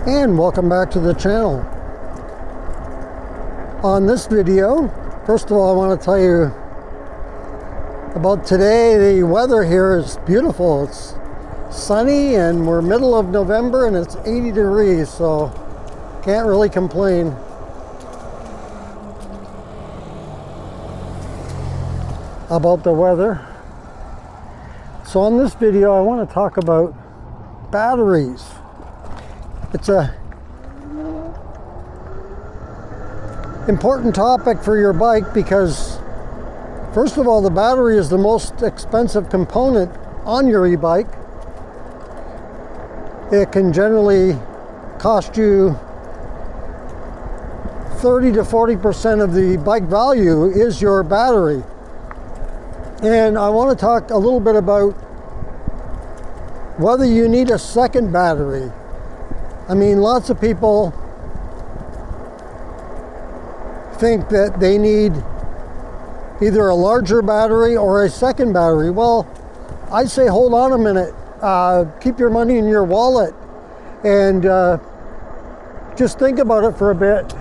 And welcome back to the channel. On this video, first of all, I want to tell you about today. The weather here is beautiful. It's sunny and we're middle of November and it's 80 degrees, so can't really complain. About the weather. So on this video, I want to talk about batteries. It's a important topic for your bike because, first of all, the battery is the most expensive component on your e-bike. It can generally cost you 30 to 40% of the bike value is your battery. And I want to talk a little bit about whether you need a second battery. I mean, lots of people think that they need either a larger battery or a second battery. Well, I say hold on a minute. Keep your money in your wallet and just think about it for a bit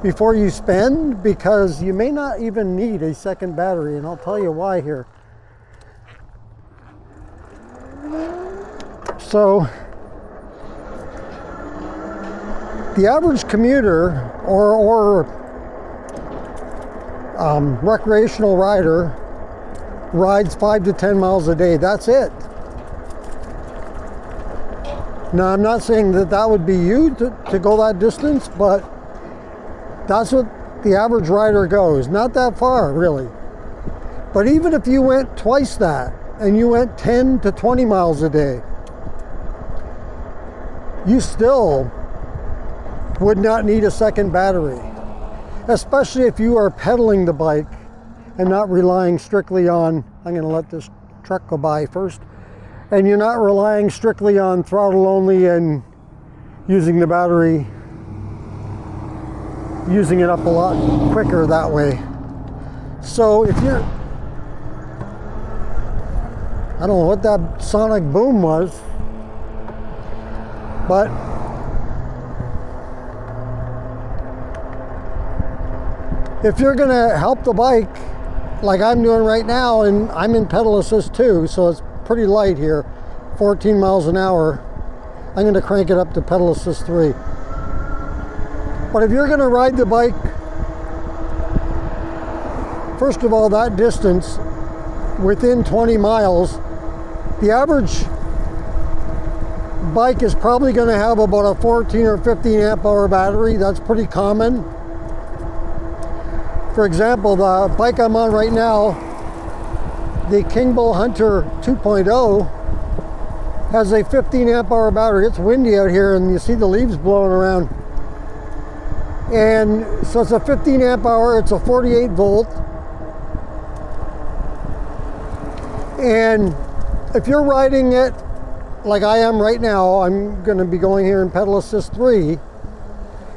before you spend, because you may not even need a second battery, and I'll tell you why here. So, the average commuter or recreational rider rides 5 to 10 miles a day. That's it. Now, I'm not saying that that would be you to go that distance, but that's what the average rider goes. Not that far, really. But even if you went twice that, and you went 10 to 20 miles a day, you still would not need a second battery. Especially if you are pedaling the bike and not relying strictly on, I'm going to let this truck go by first, and you're not relying strictly on throttle only and using the battery, using it up a lot quicker that way. So if you're, I don't know what that sonic boom was, but if you're gonna help the bike like I'm doing right now, and I'm in pedal assist too, so it's pretty light here, 14 miles an hour, I'm gonna crank it up to pedal assist 3. But if you're gonna ride the bike, first of all, that distance within 20 miles, the average bike is probably going to have about a 14 or 15 amp hour battery. That's pretty common. For example, the bike I'm on right now, the King Bull Hunter 2.0, has a 15 amp hour battery. It's windy out here and you see the leaves blowing around. And so it's a 15 amp hour, it's a 48 volt. And if you're riding it like I am right now, I'm going to be going here in pedal assist 3,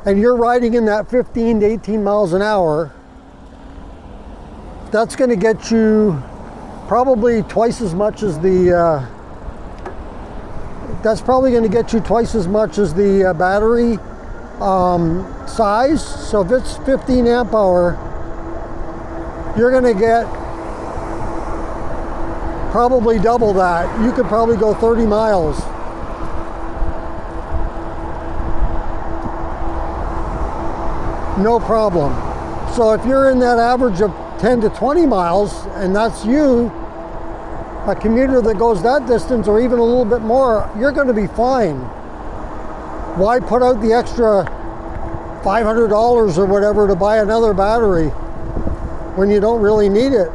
and you're riding in that 15 to 18 miles an hour, that's going to get you probably twice as much as the battery size. So if it's 15 amp hour, you're going to get probably double that. You could probably go 30 miles. No problem. So if you're in that average of 10 to 20 miles, and that's you, a commuter that goes that distance or even a little bit more, you're going to be fine. Why put out the extra $500 or whatever to buy another battery when you don't really need it?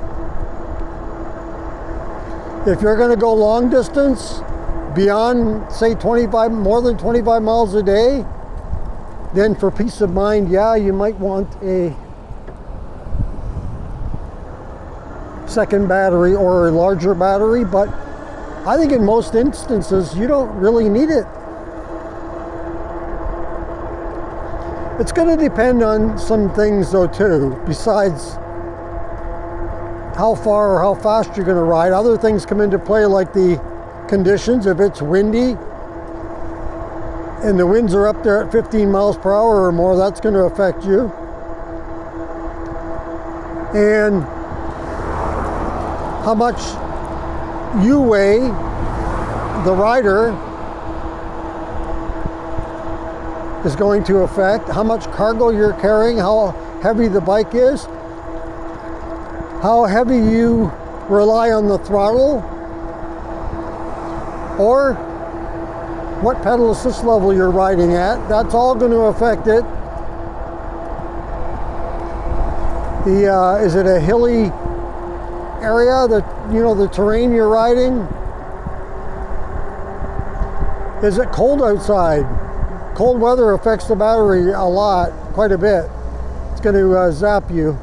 If you're going to go long distance, beyond, say, more than 25 miles a day, then for peace of mind, yeah, you might want a second battery or a larger battery, but I think in most instances, you don't really need it. It's going to depend on some things though too, besides how far or how fast you're going to ride. Other things come into play, like the conditions. If it's windy and the winds are up there at 15 miles per hour or more, that's going to affect you. And how much you weigh, the rider, is going to affect how much cargo you're carrying, how heavy the bike is, how heavy you rely on the throttle, or what pedal assist level you're riding at. That's all going to affect it. Is it a hilly area, the terrain you're riding? Is it cold outside? Cold weather affects the battery a lot, quite a bit. It's going to zap you.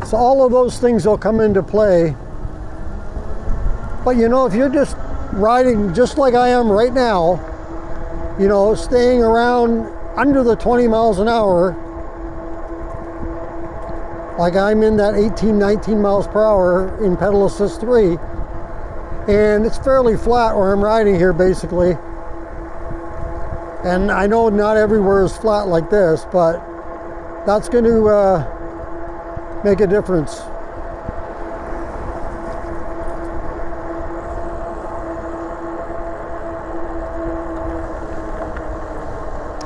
So all of those things will come into play. But if you're just riding just like I am right now, staying around under the 20 miles an hour, like I'm in that 18, 19 miles per hour in pedal assist 3, and it's fairly flat where I'm riding here basically. And I know not everywhere is flat like this, but that's going to make a difference.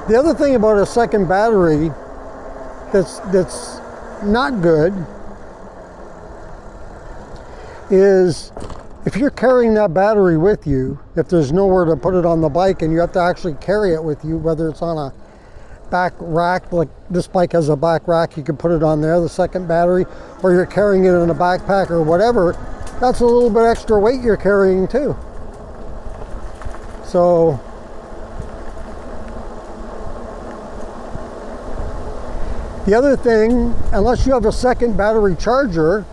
The other thing about a second battery that's not good is if you're carrying that battery with you, if there's nowhere to put it on the bike and you have to actually carry it with you, whether it's on a back rack, like this bike has a back rack, you can put it on there, the second battery, or you're carrying it in a backpack or whatever, that's a little bit extra weight you're carrying too. So the other thing, unless you have a second battery charger,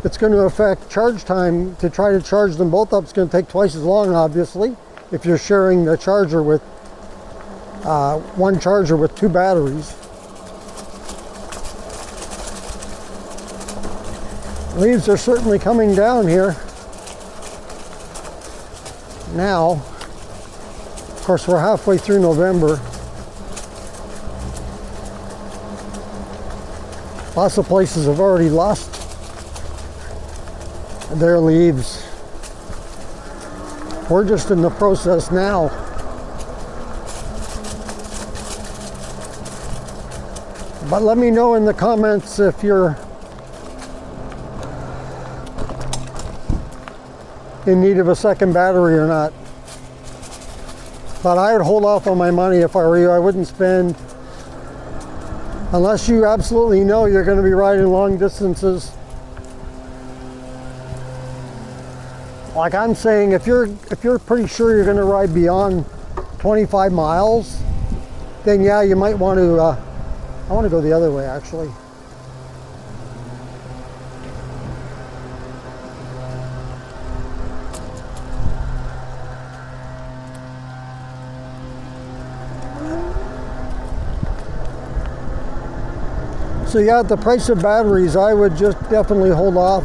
it's going to affect charge time. To try to charge them both up, it's going to take twice as long, obviously, if you're sharing the charger with one charger with two batteries. Leaves are certainly coming down here now. Of course, we're halfway through November. Lots of places have already lost their leaves. We're just in the process now. But let me know in the comments if you're in need of a second battery or not. But I would hold off on my money if I were you. I wouldn't spend, unless you absolutely know you're going to be riding long distances. Like I'm saying, if you're pretty sure you're going to ride beyond 25 miles, then yeah, you might want to, I want to go the other way actually. So yeah, at the price of batteries, I would just definitely hold off.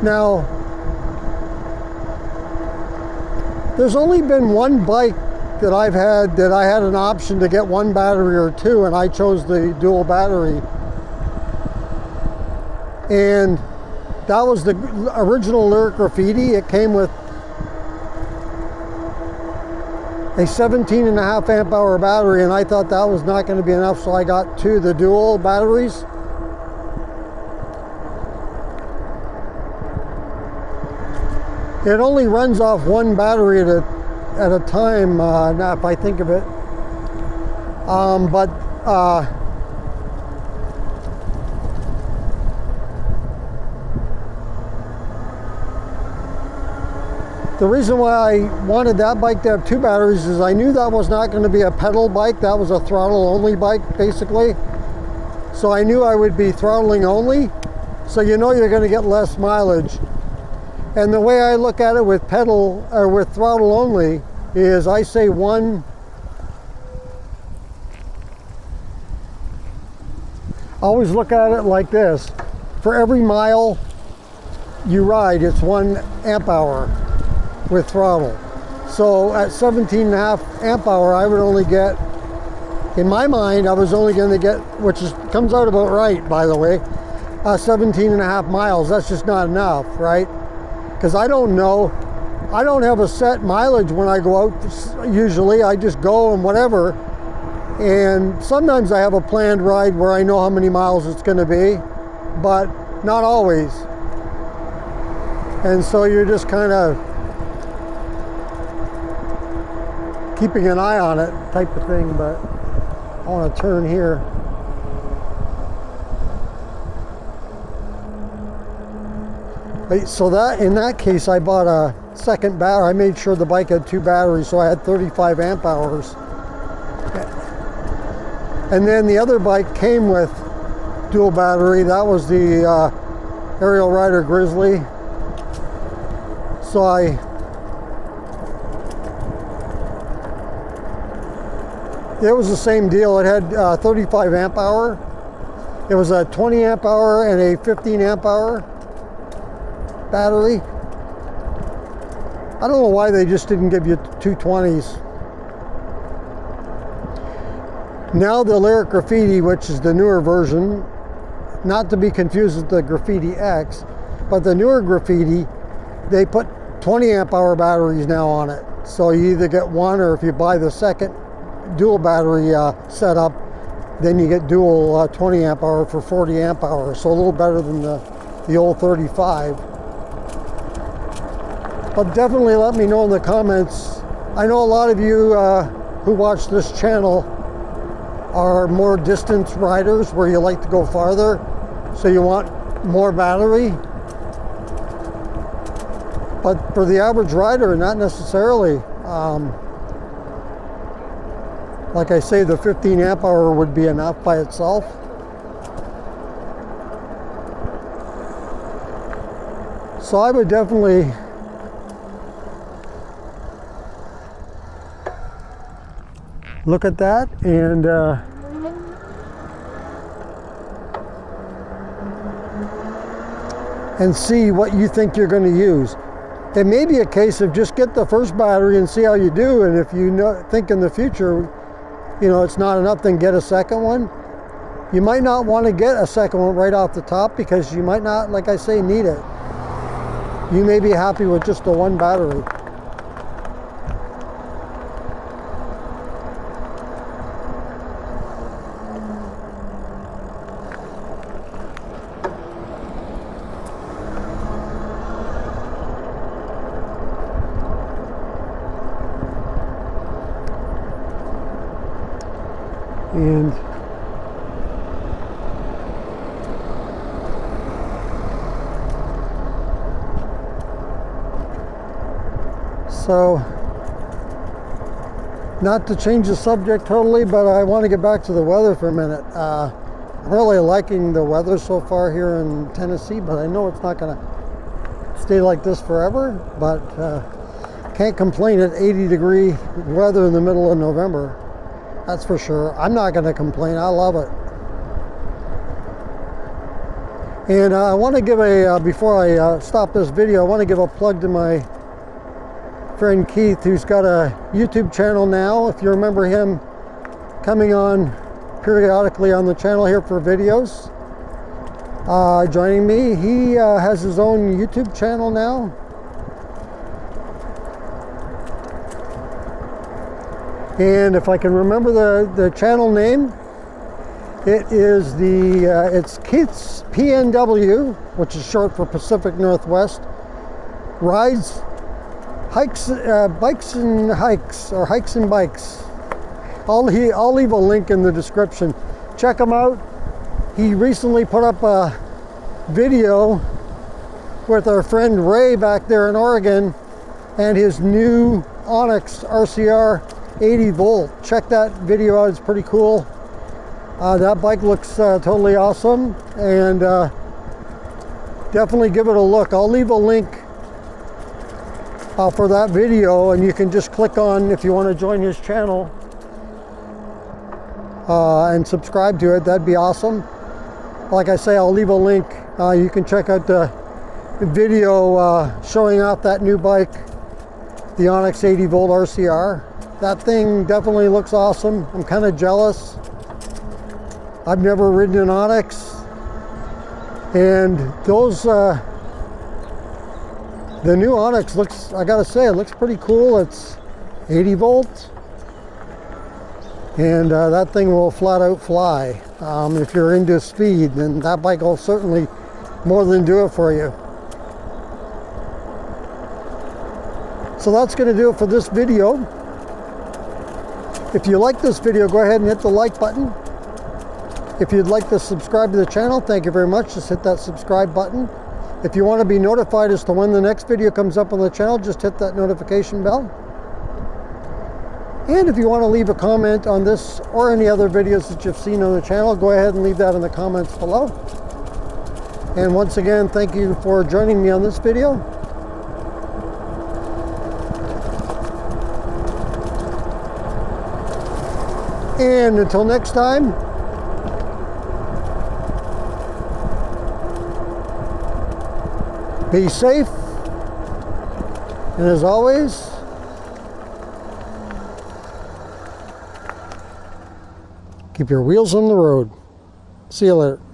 Now, there's only been one bike that I've had that I had an option to get one battery or two, and I chose the dual battery. And that was the original Lyric Graffiti. It came with a 17.5 amp hour battery, and I thought that was not going to be enough, so I got two, the dual batteries. It only runs off one battery at a time, now if I think of it. The reason why I wanted that bike to have two batteries is I knew that was not going to be a pedal bike. That was a throttle only bike, basically. So I knew I would be throttling only. So you're going to get less mileage. And the way I look at it with pedal or with throttle only is I say one always look at it like this. For every mile you ride, it's 1 amp hour with throttle. So at 17.5 amp hour, I would only get, in my mind, I was only going to get, which comes out about right, by the way, 17.5 miles. That's just not enough, right? Because I don't know, I don't have a set mileage when I go out. Usually I just go and whatever. And sometimes I have a planned ride where I know how many miles it's going to be, but not always. And so you're just kind of keeping an eye on it type of thing. But I want to turn here. So that, in that case, I bought a second battery. I made sure the bike had 2 batteries, so I had 35 amp hours. And then the other bike came with dual battery. That was the Aerial Rider Grizzly. So it was the same deal. It had 35 amp hour. It was a 20 amp hour and a 15 amp hour battery. I don't know why they just didn't give you 220s. Now the Lyric Graffiti, which is the newer version, not to be confused with the Graffiti X, but the newer Graffiti, they put 20 amp hour batteries now on it. So you either get one, or if you buy the second dual battery setup, then you get dual 20 amp hour for 40 amp hour. So a little better than the old 35. But definitely let me know in the comments. I know a lot of you who watch this channel are more distance riders, where you like to go farther, so you want more battery. But for the average rider, not necessarily. Like I say, the 15 amp hour would be enough by itself. So I would definitely look at that and see what you think you're going to use. It may be a case of just get the first battery and see how you do, and if you think in the future, it's not enough, then get a second one. You might not want to get a second one right off the top, because you might not, like I say, need it. You may be happy with just the one battery. And so, not to change the subject totally, but I want to get back to the weather for a minute. I'm really liking the weather so far here in Tennessee, but I know it's not going to stay like this forever, but can't complain at 80-degree weather in the middle of November. That's for sure. I'm not going to complain. I love it. And I want to give before I stop this video, I want to give a plug to my friend Keith, who's got a YouTube channel now. If you remember him coming on periodically on the channel here for videos, joining me, he has his own YouTube channel now. And if I can remember the channel name, it is it's Keith's PNW, which is short for Pacific Northwest Rides, Hikes, Bikes and Hikes, or Hikes and Bikes. I'll leave a link in the description. Check him out. He recently put up a video with our friend Ray back there in Oregon and his new Onyx RCR 80 volt. Check that video out, it's pretty cool. That bike looks totally awesome, and definitely give it a look. I'll leave a link for that video, and you can just click on if you want to join his channel and subscribe to it. That'd be awesome. Like I say, I'll leave a link. You can check out the video showing off that new bike, the Onyx 80 volt RCR. That thing definitely looks awesome. I'm kind of jealous. I've never ridden an Onyx, and those the new Onyx looks, I gotta say, it looks pretty cool. It's 80 volts, and that thing will flat out fly. If you're into speed, then that bike will certainly more than do it for you. So that's going to do it for this video. If you like this video, go ahead and hit the like button. If you'd like to subscribe to the channel, thank you very much. Just hit that subscribe button. If you want to be notified as to when the next video comes up on the channel, just hit that notification bell. And if you want to leave a comment on this or any other videos that you've seen on the channel, go ahead and leave that in the comments below. And once again, thank you for joining me on this video. And until next time, be safe, and as always, keep your wheels on the road. See you later.